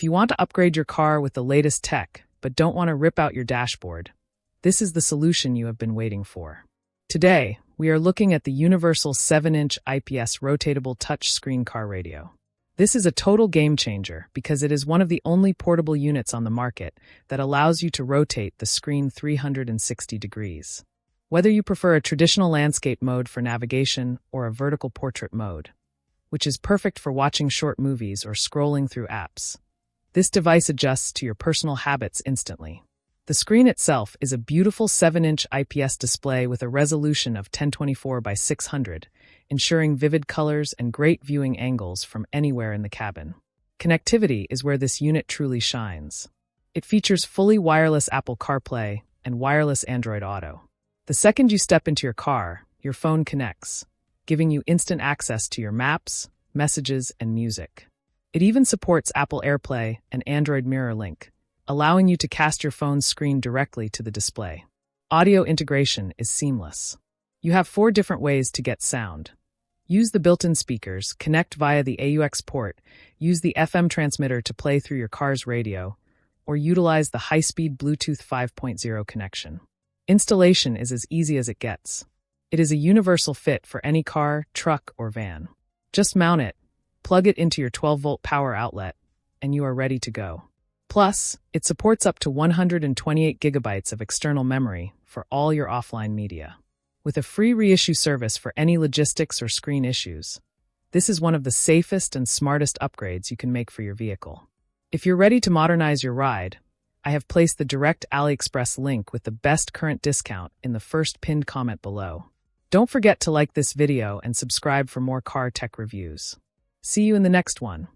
If you want to upgrade your car with the latest tech, but don't want to rip out your dashboard, this is the solution you have been waiting for. Today, we are looking at the universal 7-inch IPS Rotatable Touch Screen car radio. This is a total game changer because it is one of the only portable units on the market that allows you to rotate the screen 360 degrees. Whether you prefer a traditional landscape mode for navigation or a vertical portrait mode, which is perfect for watching short movies or scrolling through apps, this device adjusts to your personal habits instantly. The screen itself is a beautiful 7-inch IPS display with a resolution of 1024 by 600, ensuring vivid colors and great viewing angles from anywhere in the cabin. Connectivity is where this unit truly shines. It features fully wireless Apple CarPlay and wireless Android Auto. The second you step into your car, your phone connects, giving you instant access to your maps, messages, and music. It even supports Apple Airplay and Android Mirror Link, allowing you to cast your phone's screen directly to the display. Audio integration is seamless. You have 4 different ways to get sound. Use the built-in speakers, connect via the AUX port, use the FM transmitter to play through your car's radio, or utilize the high-speed Bluetooth 5.0 connection. Installation is as easy as it gets. It is a universal fit for any car, truck, or van. Just mount it, plug it into your 12-volt power outlet, and you are ready to go. Plus, it supports up to 128 gigabytes of external memory for all your offline media. With a free reissue service for any logistics or screen issues, this is one of the safest and smartest upgrades you can make for your vehicle. If you're ready to modernize your ride, I have placed the direct AliExpress link with the best current discount in the first pinned comment below. Don't forget to like this video and subscribe for more car tech reviews. See you in the next one.